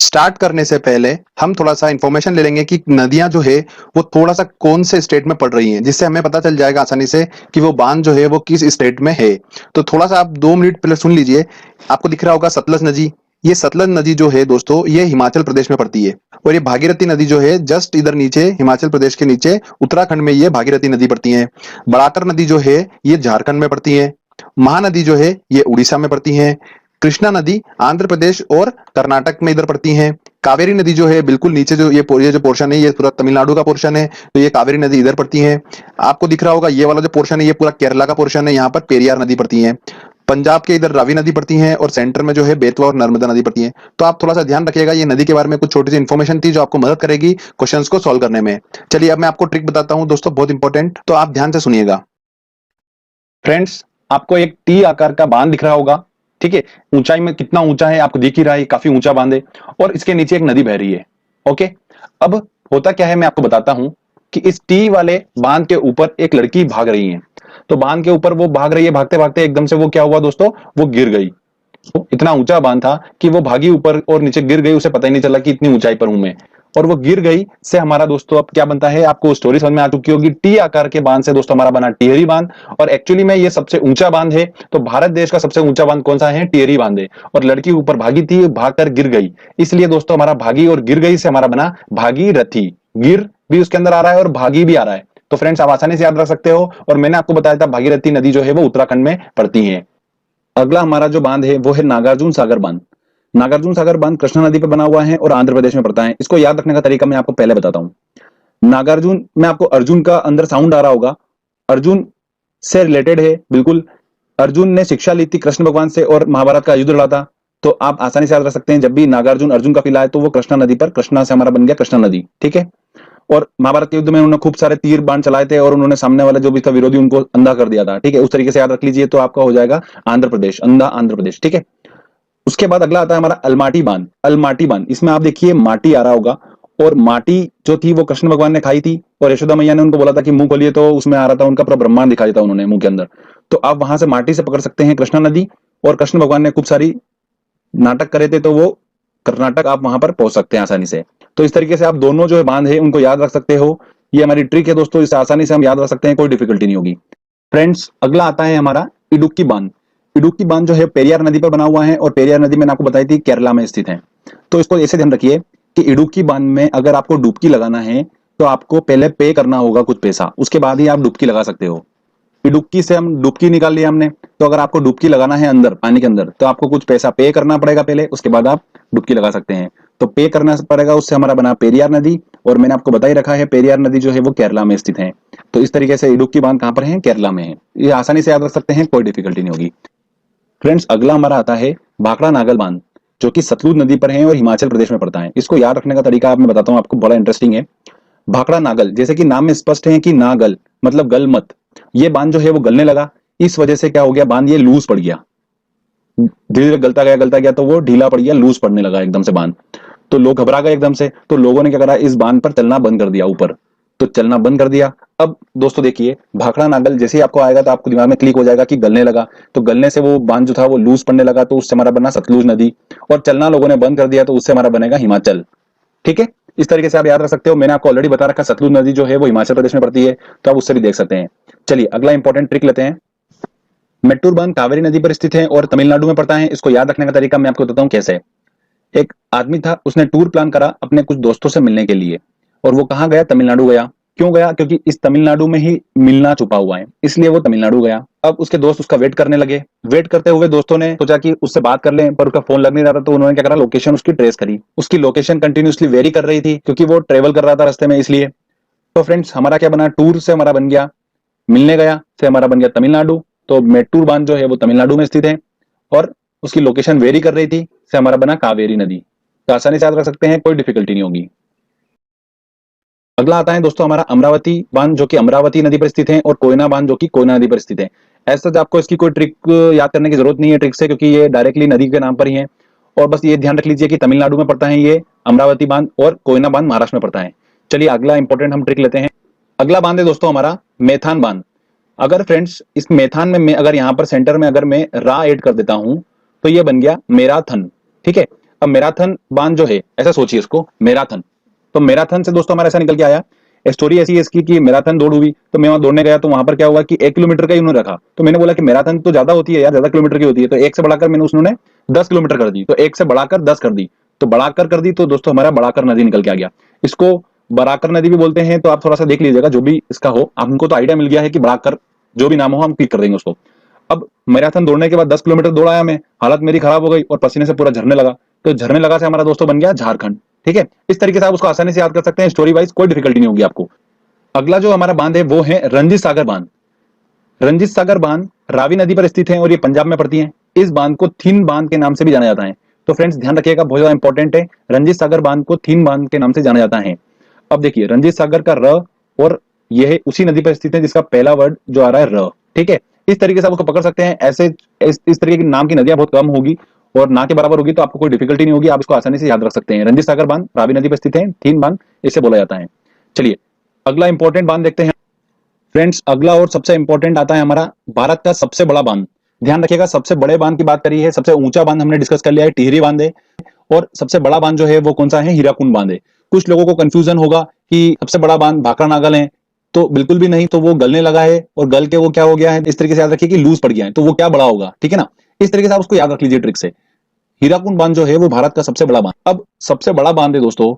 Start करने से पहले हम थोड़ा सा इंफॉर्मेशन ले लेंगे कि नदियां जो है वो थोड़ा सा कौन से स्टेट में पड़ रही हैं, जिससे हमें पता चल जाएगा आसानी से कि वो बांध जो है वो किस स्टेट में है। तो थोड़ा सा आप 2 मिनट पहले सुन लीजिए। आपको दिख रहा होगा सतलज नदी। ये सतलज नदी जो है दोस्तों, ये हिमाचल प्रदेश में पड़ती है। और ये भागीरथी नदी जो है जस्ट इधर नीचे, हिमाचल प्रदेश के नीचे उत्तराखंड में ये भागीरथी नदी पड़ती है। बड़ाकर नदी जो है ये झारखंड में पड़ती है। महानदी जो है ये उड़ीसा में पड़ती है। कृष्णा नदी आंध्र प्रदेश और कर्नाटक में इधर पड़ती है। कावेरी नदी जो है बिल्कुल नीचे, जो ये जो पोर्शन है ये पूरा तमिलनाडु का पोर्शन है, तो ये कावेरी नदी इधर पड़ती है। आपको दिख रहा होगा ये वाला जो पोर्शन है ये पूरा केरला का पोर्शन है, यहाँ पर पेरियार नदी पड़ती है। पंजाब के इधर रावी नदी पड़ती है और सेंटर में जो है बेतवा और नर्मदा नदी पड़ती है। तो आप थोड़ा सा ध्यान रखिएगा, ये नदी के बारे में कुछ छोटी सी इन्फॉर्मेशन थी जो आपको मदद करेगी क्वेश्चंस को सॉल्व करने में। चलिए अब मैं आपको ट्रिक बताता हूं दोस्तों, बहुत इंपॉर्टेंट, तो आप ध्यान से सुनिएगा। फ्रेंड्स, आपको एक टी आकार का बांध दिख रहा होगा, ठीक है। ऊंचाई में कितना ऊंचा है आपको दिख ही रहा है, काफी ऊंचा बांध है और इसके नीचे एक नदी बह रही है। ओके, अब होता क्या है मैं आपको बताता हूं कि इस टी वाले बांध के ऊपर एक लड़की भाग रही है। तो बांध के ऊपर वो भाग रही है, भागते भागते एकदम से वो क्या हुआ दोस्तों, वो गिर गई। तो इतना ऊंचा बांध था कि वो भागी ऊपर और नीचे गिर गई, उसे पता ही नहीं चला कि इतनी ऊंचाई पर हूं मैं। और वो गिर गई से हमारा दोस्तों अब क्या बनता है, आपको स्टोरी समझ में आ चुकी होगी। टी आकार के बांध से दोस्तों हमारा बना टिहरी बांध। और एक्चुअली में ये सबसे ऊंचा बांध है। तो भारत देश का सबसे ऊंचा बांध कौन सा है, टिहरी बांध है। और लड़की ऊपर भागी थी, भागकर गिर गई, इसलिए दोस्तों हमारा भागी और गिर गई से हमारा बना भागीरथी। गिर भी उसके अंदर आ रहा है और भागी भी आ रहा है। तो फ्रेंड्स आप आसानी से याद रख सकते हो। और मैंने आपको बताया था भागीरथी नदी जो है वो उत्तराखंड में पड़ती है। अगला हमारा जो बांध है वो है नागार्जुन सागर बांध। नागार्जुन सागर बांध कृष्णा नदी पर बना हुआ है और आंध्र प्रदेश में पड़ता है। इसको याद रखने का तरीका मैं आपको पहले बताता हूं। नागार्जुन में आपको अर्जुन का अंदर साउंड आ रहा होगा, अर्जुन से रिलेटेड है बिल्कुल। अर्जुन ने शिक्षा ली थी कृष्ण भगवान से और महाभारत का युद्ध लड़ा था। तो आप आसानी से याद रख सकते हैं, जब भी नागार्जुन अर्जुन का फिल आए तो वो कृष्णा नदी पर, कृष्णा से हमारा बन गया कृष्णा नदी, ठीक है। और महाभारत के युद्ध में उन्होंने खूब सारे तीर बाण चलाए थे और उन्होंने सामने वाला जो भी था विरोधी उनको अंधा कर दिया था, ठीक है। उस तरीके से याद रख लीजिए तो आपका हो जाएगा आंध्र प्रदेश, अंधा आंध्र प्रदेश, ठीक है। उसके बाद अगला आता है हमारा अलमाटी बांध। अलमाटी बांध, इसमें आप देखिए माटी आ रहा होगा और माटी जो थी वो कृष्ण भगवान ने खाई थी और यशोदा मैया ने उनको बोला था कि मुंह खोलिए, तो उसमें आ रहा था उनका पूरा ब्रह्मांड दिखाई था उन्होंने मुंह के अंदर। तो आप वहां से माटी से पकड़ सकते हैं कृष्णा नदी। और कृष्ण भगवान ने खूब सारी नाटक करे थे तो वो कर्नाटक आप वहां पर पहुंच सकते हैं आसानी से। तो इस तरीके से आप दोनों जो बांध है उनको याद रख सकते हो। ये हमारी ट्रिक है दोस्तों, इससे आसानी से हम याद रख सकते हैं, कोई डिफिकल्टी नहीं होगी। फ्रेंड्स, अगला आता है हमारा इडुक्की बांध। इडुक्की बांध जो है पेरियार नदी पर बना हुआ है और पेरियार नदी मैंने आपको बताई थी केरला में स्थित है। तो इसको ऐसे ध्यान रखिए कि इडुक्की बांध में अगर आपको डुबकी लगाना है तो आपको पहले पे करना होगा कुछ पैसा, उसके बाद ही आप डुबकी लगा सकते हो। डुबकी से हम डुबकी निकाल लिया हमने, तो अगर आपको डुबकी लगाना है अंदर पानी के अंदर तो आपको कुछ पैसा पे करना पड़ेगा पहले, उसके बाद आप डुबकी लगा सकते हैं। तो पे करना पड़ेगा, उससे हमारा बना पेरियार नदी। और मैंने आपको बता ही रखा है पेरियार नदी जो है वो केरला में स्थित है। तो इस तरीके से इडुक्की बांध कहां पर है, केरला में है। ये आसानी से याद रख सकते हैं, कोई डिफिकल्टी नहीं होगी। फ्रेंड्स, अगला हमारा आता है भाखड़ा नागल बांध, जो कि सतलुज नदी पर है और हिमाचल प्रदेश में पड़ता है। इसको याद रखने का तरीका मैं बताता हूं आपको, बड़ा इंटरेस्टिंग है। भाखड़ा नागल, जैसे कि नाम में स्पष्ट है कि नागल मतलब गल मत। ये बांध जो है वो गलने लगा, इस वजह से क्या हो गया, बांध ये लूज पड़ गया, धीरे धीरे गलता गया तो वो ढीला पड़ गया, लूज पड़ने लगा एकदम से बांध। तो लोग घबरा गए एकदम से, तो लोगों ने क्या करा, इस बांध पर चलना बंद कर दिया ऊपर। तो चलना बंद कर दिया। अब दोस्तों देखिए, भाखड़ा नागल जैसे ही आपको आएगा तो आपको दिमाग में क्लिक हो जाएगा कि गलने लगा। तो गलने से वो बांध जो था वो लूज पड़ने लगा, तो उससे हमारा बना सतलुज नदी। और चलना लोगों ने बंद कर दिया तो उससे हमारा बनेगा हिमाचल, ठीक है। इस तरीके से आप याद रख सकते हो। मैंने आपको ऑलरेडी बता रखा, सतलुज नदी जो है वो हिमाचल प्रदेश में पड़ती है, तो आप उससे भी देख सकते हैं। चलिए अगला इंपॉर्टेंट ट्रिक लेते हैं। मेट्टूर बांध कावेरी नदी पर स्थित है और तमिलनाडु में पड़ता है। इसको याद रखने का तरीका मैं आपको बताता हूँ कैसे। एक आदमी था, उसने टूर प्लान करा अपने कुछ दोस्तों से मिलने के लिए, और वो कहाँ गया, तमिलनाडु गया। क्यों गया, क्योंकि इस तमिलनाडु में ही मिलना छुपा हुआ है, इसलिए वो तमिलनाडु गया। अब उसके दोस्त उसका वेट करने लगे। वेट करते हुए दोस्तों ने सोचा कि उससे बात कर लें, पर उसका फोन लग नहीं रहा था। तो उन्होंने क्या करा, लोकेशन उसकी ट्रेस करी। उसकी लोकेशन कंटिन्यूसली वेरी कर रही थी क्योंकि वो ट्रेवल कर रहा था रास्ते में, इसलिए। तो फ्रेंड्स, हमारा क्या बना, टूर से हमारा बन गया मिलने गया, से हमारा बन गया तमिलनाडु। तो मेट्टूर बांध जो है वो तमिलनाडु में स्थित है और उसकी लोकेशन वेरी कर रही थी, से हमारा बना कावेरी नदी। तो आसानी से याद रख सकते हैं, कोई डिफिकल्टी नहीं होगी। अगला आता है दोस्तों हमारा अमरावती बांध, जो कि अमरावती नदी पर स्थित है, और कोयना बांध जो कि कोयना नदी पर स्थित है। ऐसा आपको इसकी कोई ट्रिक याद करने की जरूरत नहीं है ट्रिक से, क्योंकि ये डायरेक्टली नदी के नाम पर ही है। और बस ये ध्यान रख लीजिए कि तमिलनाडु में पड़ता है ये अमरावती बांध, और कोयना बांध महाराष्ट्र में पड़ता है। चलिए अगला इंपॉर्टेंट हम ट्रिक लेते हैं। अगला बांध है दोस्तों हमारा मेथान बांध। अगर फ्रेंड्स इस मेथान में मैं अगर यहाँ पर सेंटर में अगर मैं रा ऐड कर देता हूं तो ये बन गया मेराथन, ठीक है। अब मैराथन बांध जो है, ऐसा सोचिए इसको, मैराथन, तो मैराथन से दोस्तों हमारा ऐसा निकल के आया, स्टोरी ऐसी है इसकी कि मैराथन दौड़ हुई, तो मैं वहां दौड़ने गया, तो वहां पर क्या हुआ कि 1 किलोमीटर का ही उन्होंने रखा, तो मैंने बोला कि मैराथन तो ज्यादा होती है यार, ज्यादा किलोमीटर की होती है, तो 1 से बढ़ाकर मैंने उसने 10 किलोमीटर कर दी, तो 1 से बढ़ाकर 10 कर दी, तो बढ़ाकर कर दी, तो दोस्तों हमारा बढ़ाकर नदी निकल के आ गया। इसको बराकर नदी भी बोलते हैं, तो आप थोड़ा सा देख लीजिएगा, जो भी इसका हो, हमको तो आइडिया मिल गया है कि बढ़ाकर जो भी नाम हो हम क्लिक कर देंगे उसको। अब मैराथन दौड़ने के बाद 10 किलोमीटर दौड़ाया मैं, हालत मेरी खराब हो गई और पसीने से पूरा झरने लगा, तो झरने लगा से हमारा दोस्तों बन गया झारखंड। ठीक है, इस तरीके से आप उसको आसानी से याद कर सकते हैं, स्टोरी वाइज कोई डिफिकल्टी नहीं होगी आपको। अगला जो हमारा बांध है वो है रंजीत सागर बांध। रंजीत सागर बांध रावी नदी पर स्थित है और ये पंजाब में पड़ती है। इस बांध को थीन बांध के नाम से भी जाना जाता है। तो फ्रेंड्स ध्यान रखिएगा, बहुत ज्यादा इंपॉर्टेंट है, रंजीत सागर बांध को थीन बांध के नाम से जाना जाता है। अब देखिए रंजीत सागर का र, और यह उसी नदी पर स्थित है जिसका पहला वर्ड जो आ रहा है र। ठीक है, इस तरीके से आप उसको पकड़ सकते हैं। ऐसे इस तरीके की नाम की नदियां बहुत कम होगी और ना के बराबर होगी, तो आपको कोई डिफिकल्टी नहीं होगी, आप इसको आसानी से याद रख सकते हैं। रंजीत सागर बांध रावी नदी पर स्थित है, थीन बांध इसे बोला जाता है। चलिए अगला इंपॉर्टेंट बांध देखते हैं फ्रेंड्स। अगला और सबसे इंपॉर्टेंट आता है हमारा भारत का सबसे बड़ा बांध। ध्यान रखिएगा, सबसे बड़े बांध की बात करी है, सबसे ऊंचा बांध हमने डिस्कस कर लिया है, टिहरी बांध है, और सबसे बड़ा बांध जो है वो कौन सा है, हीराकुंड बांध है। कुछ लोगों को कंफ्यूजन होगा कि सबसे बड़ा बांध भाखड़ा नागल है, तो बिल्कुल भी नहीं, तो वो गलने लगा है और गल के वो क्या हो गया है, इस तरीके से याद रखिए कि लूज पड़ गया है, तो वो क्या बड़ा होगा, ठीक है ना। इस तरीके से आप उसको याद रख लीजिए ट्रिक से। हीराकुंड बांध जो है वो भारत का सबसे बड़ा बांध। अब सबसे बड़ा बांध है दोस्तों,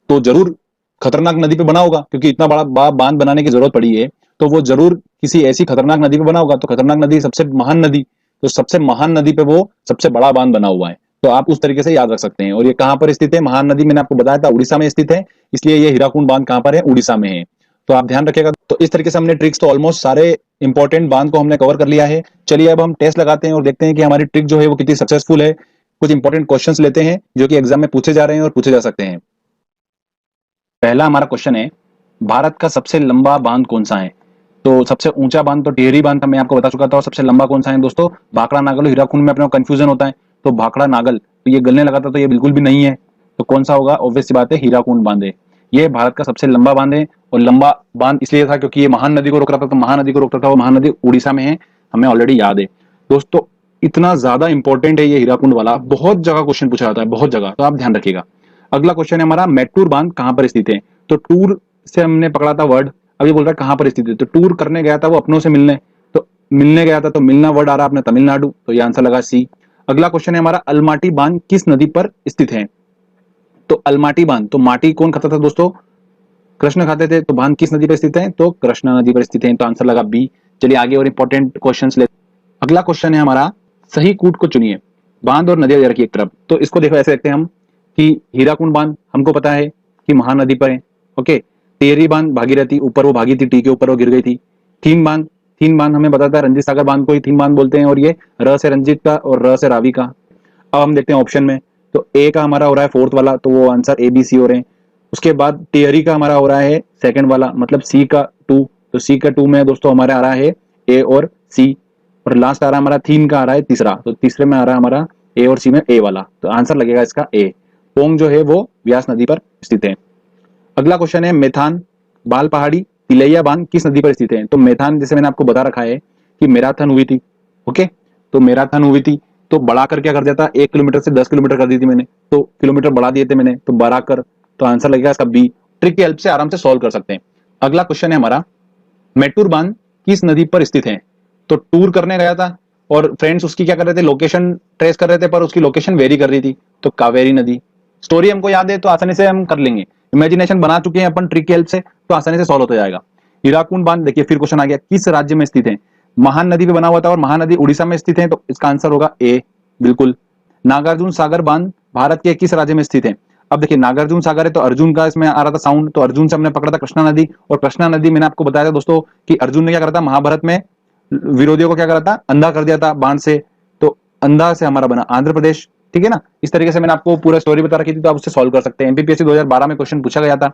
तो जरूर खतरनाक नदी पे बना होगा, क्योंकि इतना बड़ा बांध बनाने की जरूरत पड़ी है, तो वो जरूर किसी ऐसी खतरनाक नदी पे बना होगा। तो खतरनाक नदी सबसे महान नदी, तो सबसे महान नदी पे वो सबसे बड़ा बांध बना हुआ है, तो आप उस तरीके से याद रख सकते हैं। और ये कहां पर स्थित है, महान नदी मैंने आपको बताया था उड़ीसा में स्थित है, इसलिए ये हीराकुंड बांध कहां पर है, उड़ीसा में है, तो आप ध्यान रखिएगा। तो इस तरीके से हमने ट्रिक्स तो ऑलमोस्ट सारे इंपॉर्टेंट बांध को हमने कवर कर लिया है। चलिए अब हम टेस्ट लगाते हैं और देखते हैं कि हमारी ट्रिक जो है वो कितनी सक्सेसफुल है। कुछ इंपॉर्टेंट क्वेश्चंस लेते हैं जो कि एग्जाम में पूछे जा रहे हैं और पूछे जा सकते हैं। पहला हमारा क्वेश्चन है, भारत का सबसे लंबा बांध कौन सा है। तो सबसे ऊंचा बांध तो टिहरी बांध था, मैं आपको बता चुका था, और सबसे लंबा कौन सा है दोस्तों, भाखड़ा नागल। हीराकुंड में अपने को कंफ्यूजन होता है, तो भाखड़ा नागल, तो ये गलने लगा था, तो ये बिल्कुल भी नहीं है, तो कौन सा होगा, ऑब्वियस सी बात है हीराकुंड बांध है। ये भारत का सबसे लंबा बांध है, और लंबा बांध इसलिए था क्योंकि ये महान नदी को रोक रहा था, तो महानदी को रोकता था, वो महानदी उड़ीसा में है, हमें ऑलरेडी याद है दोस्तों। इतना ज्यादा इंपॉर्टेंट है ये हीराकुंड वाला, बहुत जगह क्वेश्चन पूछा जाता है, बहुत जगह, तो आप ध्यान रखिएगा। अगला क्वेश्चन है हमारा, मैटूर बांध कहां पर स्थित है। तो टूर से हमने पकड़ा था वर्ड, अब ये बोल रहा है कहां पर स्थित है, तो टूर करने गया था वो अपनों से मिलने, तो मिलने गया था, तो मिलना वर्ड आ रहा है अपने तमिलनाडु, तो ये आंसर लगा सी। अगला क्वेश्चन है हमारा, अलमाटी बांध किस नदी पर स्थित है। तो अलमाटी बांध, तो माटी कौन खाता था दोस्तों, कृष्ण खाते थे, तो बांध किस नदी पर स्थित है, तो कृष्णा नदी पर स्थित है, तो आंसर लगा बी। चलिए आगे और इंपॉर्टेंट क्वेश्चन ले। अगला क्वेश्चन है हमारा, सही कूट को चुनिए। बांध और नदियां रखिए एक तरफ, तो इसको देखो ऐसे देखते हैं हम कि हीराकुंड बांध हमको पता है कि महानदी पर है, ओके। टिहरी बांध भागीरथी, ऊपर वो भागी थी, टी के ऊपर वो गिर गई थी। थीन बांध हमें पता था, रंजीत सागर बांध को ही थीन बांध बोलते हैं, और ये र से रंजीत का और र से रावी का। अब हम देखते हैं ऑप्शन में, तो ए का हमारा हो रहा है फोर्थ वाला, तो वो आंसर ए बी सी हो रहे हैं। उसके बाद टिहरी का हमारा हो रहा है सेकंड वाला, मतलब सी का 2, तो सी का 2 में दोस्तों हमारे आ रहा है ए और सी, और लास्ट आ रहा है हमारा थीन का आ रहा है तीसरा, तो तीसरे में आ रहा है हमारा ए और सी में ए वाला, तो आंसर लगेगा इसका ए। पोंग जो है वो व्यास नदी पर स्थित है। अगला क्वेश्चन है, मेथान बाल पहाड़ी तिलैया बांध किस नदी पर स्थित है। तो मेथान जैसे मैंने आपको बता रखा है कि मैराथन हुई थी, ओके, तो मैराथन हुई थी, तो बढ़ाकर क्या कर दिया था, 1 किलोमीटर से 10 किलोमीटर कर दी थी मैंने, तो किलोमीटर बढ़ा दिए थे मैंने, तो बढ़ाकर, तो आंसर लगेगा इसका बी। ट्रिक की हेल्प से आराम से सॉल्व कर सकते हैं। अगला क्वेश्चन है हमारा, मैटूर बांध किस नदी पर स्थित है। तो टूर करने गया था और फ्रेंड्स उसकी क्या कर रहे थे, लोकेशन ट्रेस कर रहे थे, पर उसकी लोकेशन वेरी कर रही थी, तो कावेरी नदी। स्टोरी हमको याद है तो आसानी से हम कर लेंगे, इमेजिनेशन बना चुके हैं अपन ट्रिक की हेल्प से, तो आसानी से सॉल्व होता जाएगा। हीराकुंड बांध देखिए फिर क्वेश्चन आ गया, किस राज्य में स्थित है। महान नदी पे बना हुआ था और महानदी उड़ीसा में स्थित है, तो इसका आंसर होगा ए, बिल्कुल। नागार्जुन सागर बांध भारत के किस राज्य में स्थित है। अब देखिए नागार्जुन सागर है, तो अर्जुन का इसमें आ रहा था साउंड, तो अर्जुन से हमने पकड़ा था कृष्णा नदी, और कृष्णा नदी मैंने आपको बताया था दोस्तों कि अर्जुन ने क्या करा था, महाभारत में विरोधियों को क्या करा था, अंधा कर दिया था बाण से, तो अंधा से हमारा बना आंध्र प्रदेश, ठीक है ना। इस तरीके से मैंने आपको पूरा स्टोरी बता रखी थी, तो आप उससे सॉल्व कर सकते हैं। एमपीपीएससी 2012 में क्वेश्चन पूछा गया था।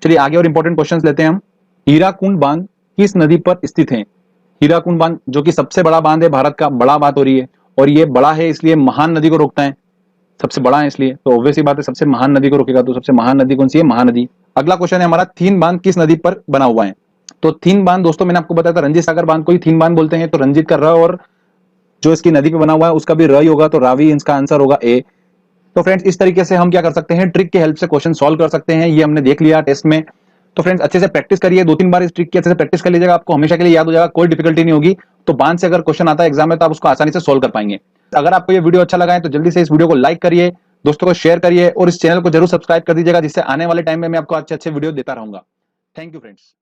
चलिए आगे और इंपॉर्टेंट क्वेश्चंस लेते हैं हम। हीराकुंड बांध किस नदी पर स्थित है। हीराकुंड बांध जो कि सबसे बड़ा बांध है भारत का, बड़ा बात हो रही है, और ये बड़ा है इसलिए महान नदी को रोकता है, सबसे बड़ा है इसलिए, तो ऑब्वियस ही बात है सबसे महान नदी को रोकेगा, तो सबसे महान नदी कौन सी है, महानदी। अगला क्वेश्चन है हमारा, थीन बांध किस नदी पर बना हुआ है। तो थीन बांध दोस्तों मैंने आपको बताया था रंजीत सागर बांध को ही थीन बांध बोलते हैं, तो रंजीत का र और जो इसकी नदी पे बना हुआ है उसका भी र ही होगा, तो रावी इसका आंसर होगा ए। तो फ्रेंड्स इस तरीके से हम क्या कर सकते हैं, ट्रिक की हेल्प से क्वेश्चन सॉल्व कर सकते हैं। ये हमने देख लिया टेस्ट में। तो फ्रेंड्स अच्छे से प्रैक्टिस करिए, 2-3 बार इस ट्रिक की अच्छे से प्रैक्टिस कर लीजिएगा, आपको हमेशा के लिए याद हो जाएगा, कोई डिफिकल्टी नहीं होगी। तो बांध से अगर क्वेश्चन आता है एग्जाम में तो आप उसको आसानी से सोल्व कर पाएंगे। अगर आपको ये वीडियो अच्छा लगा है तो जल्दी से इस वीडियो को लाइक करिए, दोस्तों को शेयर करिए और इस चैनल को जरूर सब्सक्राइब कर दीजिएगा, जिससे आने वाले टाइम में मैं आपको अच्छे अच्छे वीडियो देता रहूंगा। Thank you friends.